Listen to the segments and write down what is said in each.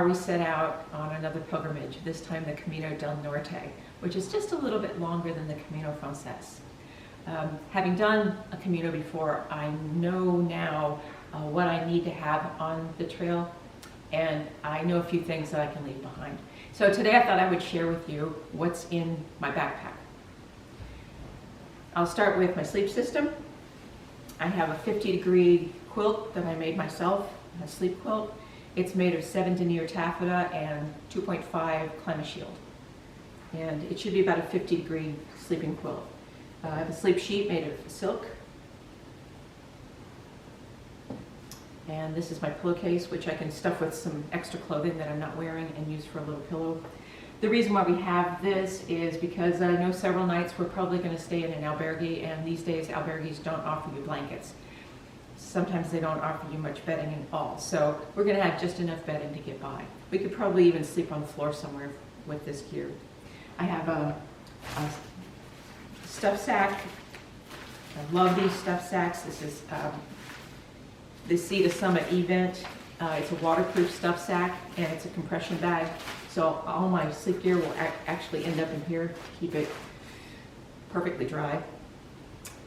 we set out on another pilgrimage, this time the Camino del Norte, which is just a little bit longer than the Camino Frances. Having done a Camino before, I know now what I need to have on the trail, and I know a few things that I can leave behind. So today I thought I would share with you what's in my backpack. I'll start with my sleep system. I have a 50-degree quilt that I made myself, a sleep quilt. It's made of 7 denier taffeta and 2.5 climate shield. And it should be about a 50-degree sleeping quilt. I have a sleep sheet made of silk. And this is my pillowcase, which I can stuff with some extra clothing that I'm not wearing and use for a little pillow. The reason why we have this is because I know several nights we're probably going to stay in an albergue, and these days albergues don't offer you blankets. Sometimes they don't offer you much bedding at all. So we're going to have just enough bedding to get by. We could probably even sleep on the floor somewhere with this gear. I have a stuff sack. I love these stuff sacks. This is the Sea to Summit event. It's a waterproof stuff sack, and it's a compression bag. So all my sleep gear will actually end up in here to keep it perfectly dry.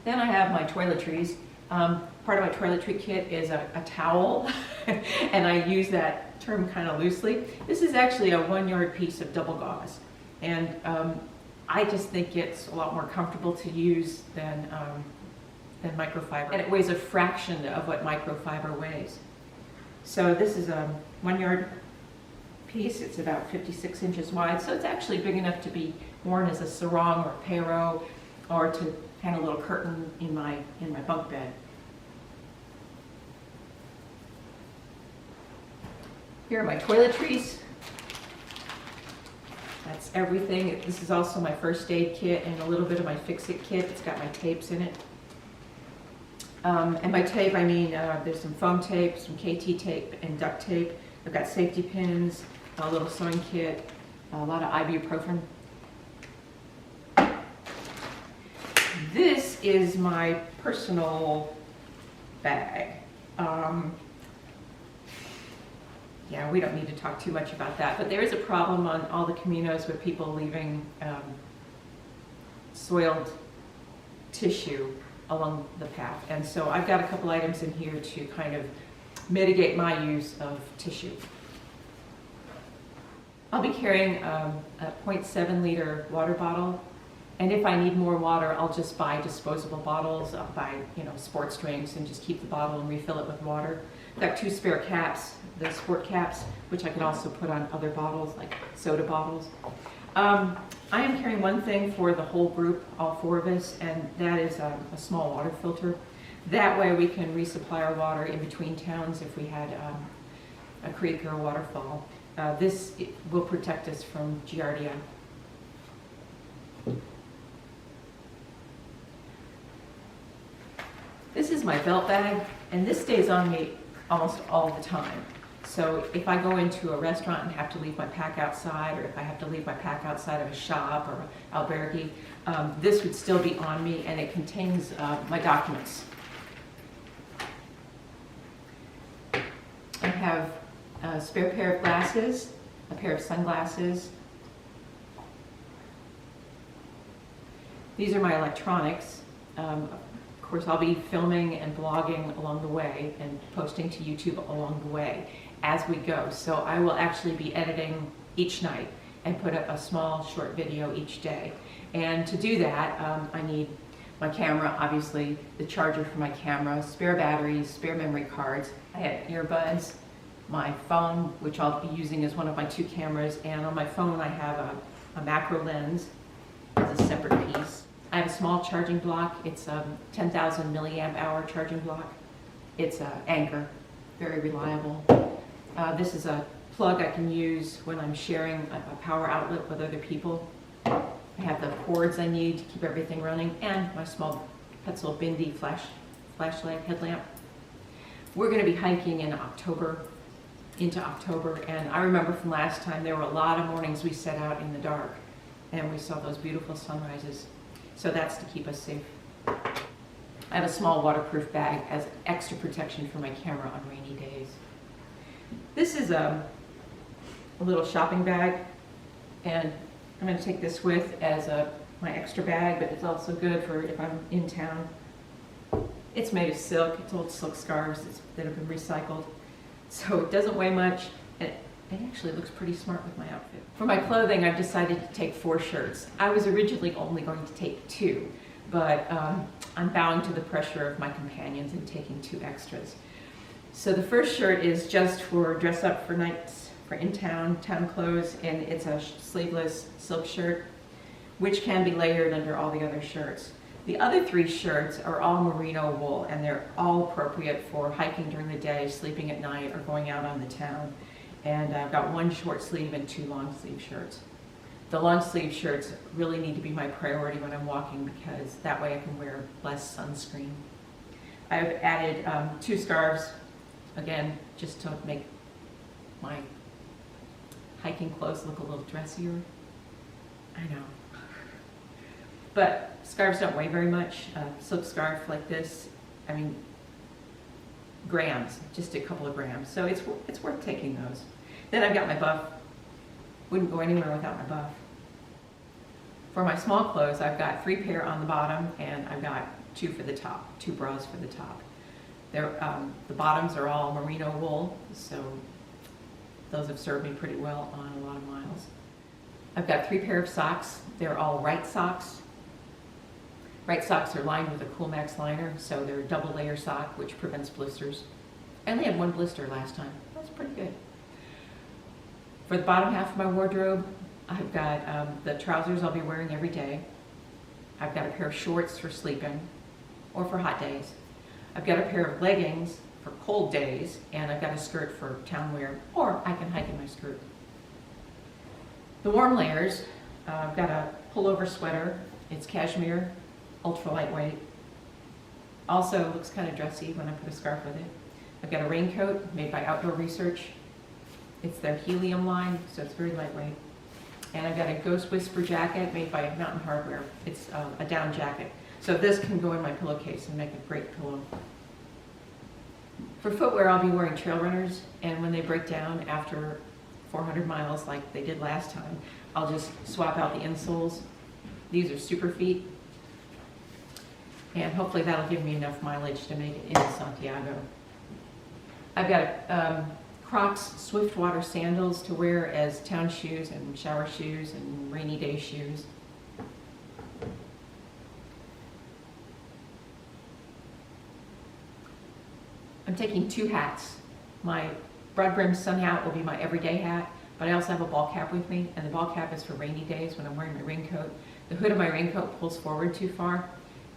Then I have my toiletries. Part of my toiletry kit is a towel, and I use that term kind of loosely. This is actually a 1-yard piece of double gauze, and I just think it's a lot more comfortable to use than microfiber, and it weighs a fraction of what microfiber weighs. So this is a 1-yard piece. It's about 56 inches wide, so it's actually big enough to be worn as a sarong or a perro, or to hang a little curtain in my bunk bed. Here are my toiletries. That's everything. This is also my first aid kit and a little bit of my fix-it kit. It's got my tapes in it. And by tape, I mean there's some foam tape, some KT tape, and duct tape. I've got safety pins, a little sewing kit, a lot of ibuprofen. This is my personal bag. Yeah, we don't need to talk too much about that, but there is a problem on all the Caminos with people leaving soiled tissue along the path. And so I've got a couple items in here to kind of mitigate my use of tissue. I'll be carrying a 0.7 liter water bottle, and if I need more water, I'll just buy disposable bottles. I'll buy, sports drinks and just keep the bottle and refill it with water. I've got 2 spare caps, the sport caps, which I can also put on other bottles, like soda bottles. I am carrying one thing for the whole group, all 4 of us, and that is a small water filter. That way we can resupply our water in between towns if we had a creek or a waterfall. This will protect us from giardia. This is my belt bag, and this stays on me almost all the time. So if I go into a restaurant and have to leave my pack outside, or if I have to leave my pack outside of a shop or albergue, this would still be on me, and it contains my documents. I have a spare pair of glasses, a pair of sunglasses. These are my electronics. Of course, I'll be filming and blogging along the way and posting to YouTube along the way as we go. So I will actually be editing each night and put up a small short video each day. And to do that, I need my camera, obviously, the charger for my camera, spare batteries, spare memory cards. I have earbuds, my phone, which I'll be using as one of my 2 cameras, and on my phone I have a macro lens as a separate piece. I have a small charging block. It's a 10,000 milliamp hour charging block. It's an Anchor, very reliable. This is a plug I can use when I'm sharing a power outlet with other people. I have the cords I need to keep everything running, and my small Petzl Bindi flashlight headlamp. We're going to be hiking in October, into October, and I remember from last time there were a lot of mornings we set out in the dark and we saw those beautiful sunrises. So that's to keep us safe. I have a small waterproof bag as extra protection for my camera on rainy days. This is a little shopping bag, and I'm going to take this with as my extra bag, but it's also good for if I'm in town. It's made of silk. It's old silk scarves that have been recycled, so it doesn't weigh much. It actually looks pretty smart with my outfit. For my clothing, I've decided to take 4 shirts. I was originally only going to take 2, but I'm bowing to the pressure of my companions and taking 2 extras. So the first shirt is just for dress up for nights, for in-town, town clothes, and it's a sleeveless silk shirt, which can be layered under all the other shirts. The other 3 shirts are all merino wool, and they're all appropriate for hiking during the day, sleeping at night, or going out on the town. And I've got 1 short sleeve and 2 long sleeve shirts. The long sleeve shirts really need to be my priority when I'm walking, because that way I can wear less sunscreen. I've added 2 scarves, again, just to make my hiking clothes look a little dressier. I know. But scarves don't weigh very much. Silk scarf like this, I mean, grams, just a couple of grams. So it's worth taking those. Then I've got my buff. Wouldn't go anywhere without my buff. For my small clothes, I've got 3 pair on the bottom, and I've got 2 for the top, 2 bras for the top. The bottoms are all merino wool, so those have served me pretty well on a lot of miles. I've got 3 pair of socks. They're all Right socks. Right socks are lined with a Cool Max liner, so they're a double layer sock, which prevents blisters. I only had 1 blister last time. That's pretty good. For the bottom half of my wardrobe, I've got the trousers I'll be wearing every day. I've got a pair of shorts for sleeping or for hot days. I've got a pair of leggings for cold days, and I've got a skirt for town wear, or I can hike in my skirt. The warm layers, I've got a pullover sweater. It's cashmere, ultra lightweight. Also looks kind of dressy when I put a scarf with it. I've got a raincoat made by Outdoor Research. It's their helium line, so it's very lightweight. And I've got a Ghost Whisper jacket made by Mountain Hardwear. It's a down jacket. So this can go in my pillowcase and make a great pillow. For footwear, I'll be wearing trail runners, and when they break down after 400 miles like they did last time, I'll just swap out the insoles. These are Super Feet, and hopefully that'll give me enough mileage to make it into Santiago. I've got Crocs Swiftwater sandals to wear as town shoes and shower shoes and rainy day shoes. I'm taking 2 hats. My broad brim sun hat will be my everyday hat, but I also have a ball cap with me, and the ball cap is for rainy days when I'm wearing my raincoat. The hood of my raincoat pulls forward too far,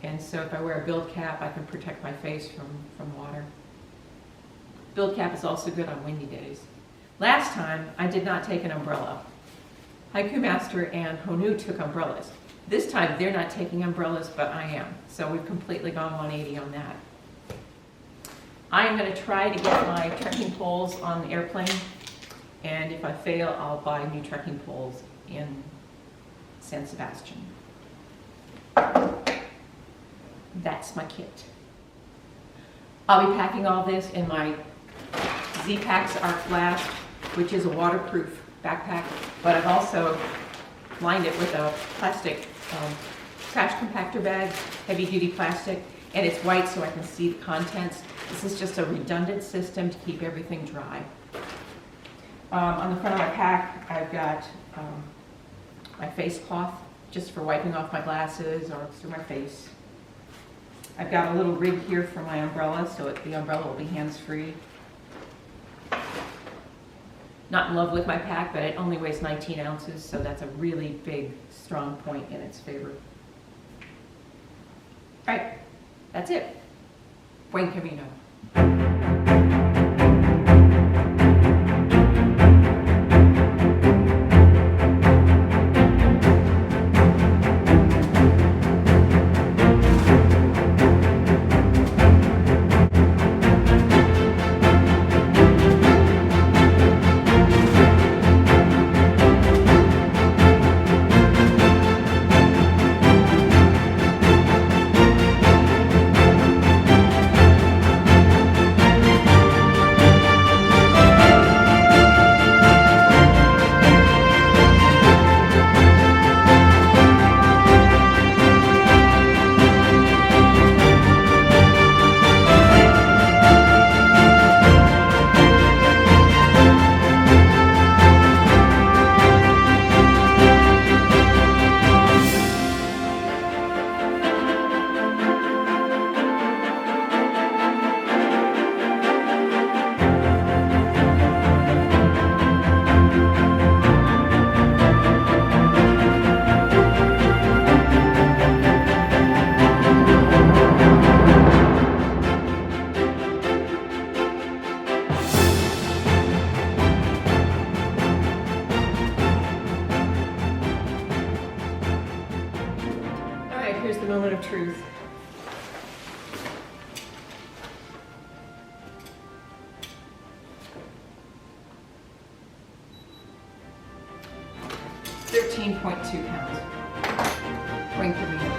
and so if I wear a build cap, I can protect my face from water. Build cap is also good on windy days. Last time, I did not take an umbrella. Haiku Master and Honu took umbrellas. This time, they're not taking umbrellas, but I am. So we've completely gone 180 on that. I am going to try to get my trekking poles on the airplane, and if I fail, I'll buy new trekking poles in San Sebastian. That's my kit. I'll be packing all this in my Z-Packs Arc Blast, which is a waterproof backpack, but I've also lined it with a plastic trash compactor bag, heavy duty plastic, and it's white so I can see the contents. This is just a redundant system to keep everything dry. On the front of my pack, I've got my face cloth, just for wiping off my glasses or through my face. I've got a little rig here for my umbrella, so the umbrella will be hands-free. Not in love with my pack, but it only weighs 19 ounces, so that's a really big, strong point in its favor. All right, that's it. Buen camino. truth. £13.2. Wing for me.